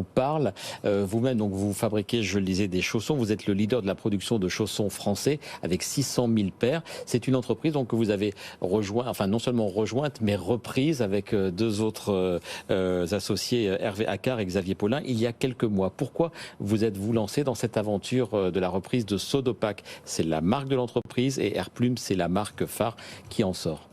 parle. Vous-même, donc, vous fabriquez, je le disais, des chaussons. Vous êtes le leader de la production de chaussons français avec 600 000 paires. C'est une entreprise donc, que vous avez rejoint, enfin non seulement rejointe, mais reprise avec deux autres associés, Hervé Accard et Xavier Paulin, il y a quelques mois. Pourquoi vous êtes-vous lancé dans cette aventure de la reprise de Sodopak? C'est la marque de l'entreprise et Airplume, c'est la marque phare qui en sort.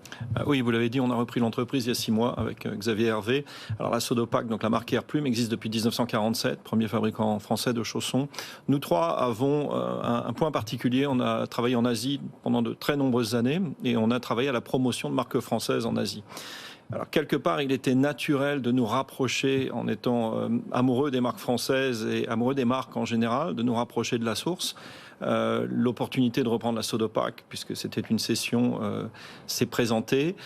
Oui, vous l'avez dit, on a repris l'entreprise il y a 6 mois avec Xavier Hervé. Alors la Sodopak, donc la marque Airplume, existe depuis 1947, premier fabricant français de chaussons. Nous trois avons un point particulier. On a travaillé en Asie pendant de très nombreuses années et on a travaillé à la promotion de marques françaises en Asie. Alors, quelque part, il était naturel de nous rapprocher, en étant amoureux des marques françaises et amoureux des marques en général, de nous rapprocher de la source. L'opportunité de reprendre la Sodopak, puisque c'était une session, s'est présentée.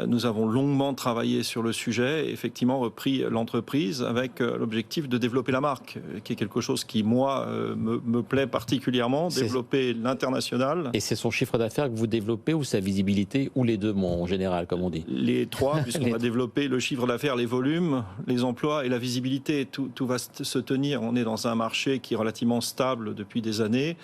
Nous avons longuement travaillé sur le sujet et effectivement repris l'entreprise avec l'objectif de développer la marque, qui est quelque chose qui, moi, me plaît particulièrement, développer l'international. Et c'est son chiffre d'affaires que vous développez ou sa visibilité, ou les deux, en général, comme on dit? Les trois, puisqu'on va développer le chiffre d'affaires, les volumes, les emplois et la visibilité. Tout va se tenir. On est dans un marché qui est relativement stable depuis des années.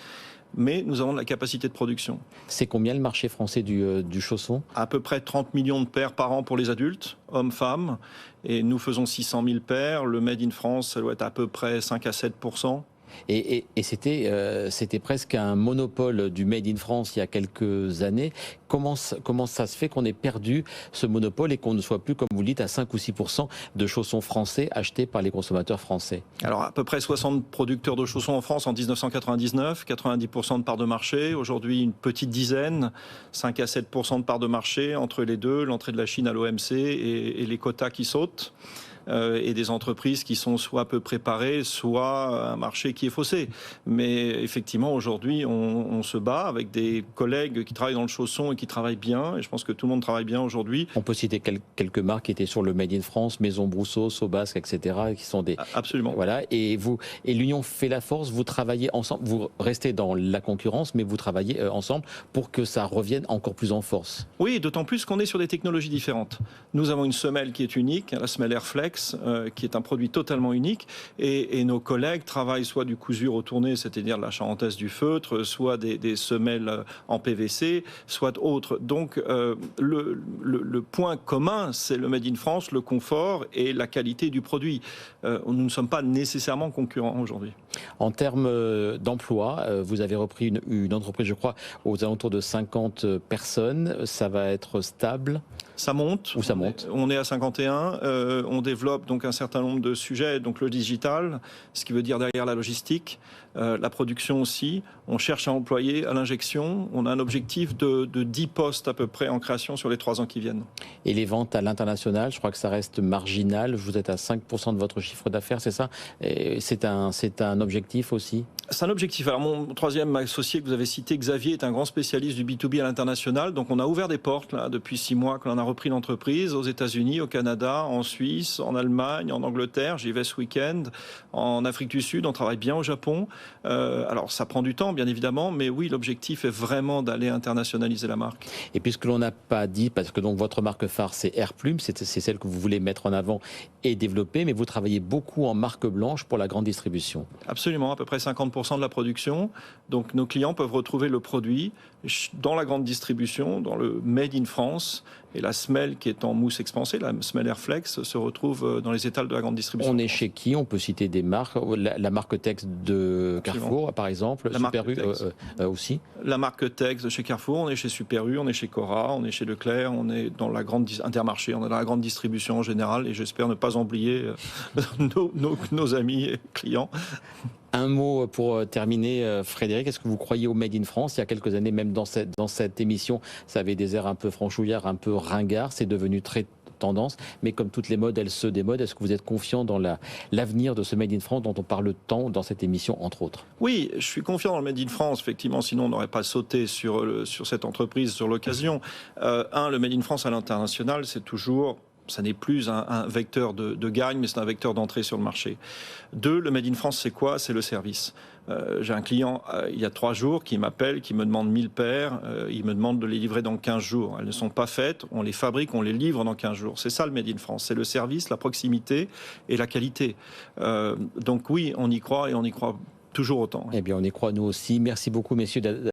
Mais nous avons de la capacité de production. C'est combien le marché français du chausson? À peu près 30 millions de paires par an pour les adultes, hommes, femmes. Et nous faisons 600 000 paires. Le Made in France, ça doit être à peu près 5 à 7%. Et c'était presque un monopole du Made in France il y a quelques années. Comment ça se fait qu'on ait perdu ce monopole et qu'on ne soit plus, comme vous le dites, à 5 ou 6% de chaussons français achetés par les consommateurs français? Alors à peu près 60 producteurs de chaussons en France en 1999, 90% de part de marché. Aujourd'hui une petite dizaine, 5 à 7% de part de marché entre les deux, l'entrée de la Chine à l'OMC et les quotas qui sautent. Et des entreprises qui sont soit peu préparées, soit un marché qui est faussé. Mais effectivement, aujourd'hui, on se bat avec des collègues qui travaillent dans le chausson et qui travaillent bien. Et je pense que tout le monde travaille bien aujourd'hui. On peut citer quelques marques qui étaient sur le Made in France, Maison Brousseau, Sobasque, etc., qui sont des... Absolument. Voilà. Et l'union fait la force. Vous travaillez ensemble. Vous restez dans la concurrence, mais vous travaillez ensemble pour que ça revienne encore plus en force. Oui, d'autant plus qu'on est sur des technologies différentes. Nous avons une semelle qui est unique, la semelle Airflex, qui est un produit totalement unique, et nos collègues travaillent soit du cousu retourné, c'est-à-dire la charentaise du feutre, soit des semelles en PVC, soit autres. Donc le point commun, c'est le Made in France, le confort et la qualité du produit. Nous ne sommes pas nécessairement concurrents aujourd'hui. En termes d'emploi, vous avez repris une entreprise, je crois, aux alentours de 50 personnes. Ça va être stable? Ça monte. Où ça monte? On est à 51. On développe donc un certain nombre de sujets, donc le digital, ce qui veut dire derrière la logistique, la production aussi. On cherche à employer à l'injection. On a un objectif de 10 postes à peu près en création sur les 3 ans qui viennent. Et les ventes à l'international, je crois que ça reste marginal. Vous êtes à 5% de votre chiffre d'affaires, c'est ça? C'est un objectif aussi? C'est un objectif. Alors mon troisième associé que vous avez cité, Xavier, est un grand spécialiste du B2B à l'international. Donc on a ouvert des portes là depuis 6 mois que l'on a repris l'entreprise aux États-Unis, au Canada, en Suisse, en Allemagne, en Angleterre. J'y vais ce week-end. En Afrique du Sud, on travaille bien au Japon. Alors ça prend du temps, bien évidemment, mais oui, l'objectif est vraiment d'aller internationaliser la marque. Et puisque l'on n'a pas dit, parce que donc votre marque phare c'est Airplume, c'est celle que vous voulez mettre en avant et développer, mais vous travaillez beaucoup en marque blanche pour la grande distribution. Absolument, à peu près 50% de la production. Donc nos clients peuvent retrouver le produit dans la grande distribution, dans le Made in France. Et la semelle qui est en mousse expansée, la semelle Airflex, se retrouve dans les étals de la grande distribution. On est chez qui? On peut citer des marques. La marque Tex de Carrefour, par exemple. Super U aussi. La marque Tex de chez Carrefour. On est chez Super U, on est chez Cora, on est chez Leclerc, on est dans la grande Intermarché, on est dans la grande distribution en général. Et j'espère ne pas oublier nos amis et clients. Un mot pour terminer, Frédéric, est-ce que vous croyez au Made in France? Il y a quelques années, même dans cette émission, ça avait des airs un peu franchouillards, un peu ringards, c'est devenu très tendance, mais comme toutes les modes, elles se démodent. Est-ce que vous êtes confiant dans l'avenir de ce Made in France dont on parle tant dans cette émission, entre autres? Oui, je suis confiant dans le Made in France, effectivement, sinon on n'aurait pas sauté sur cette entreprise, sur l'occasion. Le Made in France à l'international, c'est toujours ça n'est plus un vecteur de gagne, mais c'est un vecteur d'entrée sur le marché. 2, le Made in France, c'est quoi? C'est le service. J'ai un client il y a 3 jours qui m'appelle, qui me demande 1000 paires, il me demande de les livrer dans 15 jours. Elles ne sont pas faites, on les fabrique, on les livre dans 15 jours. C'est ça le Made in France, c'est le service, la proximité et la qualité. Donc oui, on y croit et on y croit toujours autant. Eh bien, on y croit nous aussi. Merci beaucoup, messieurs.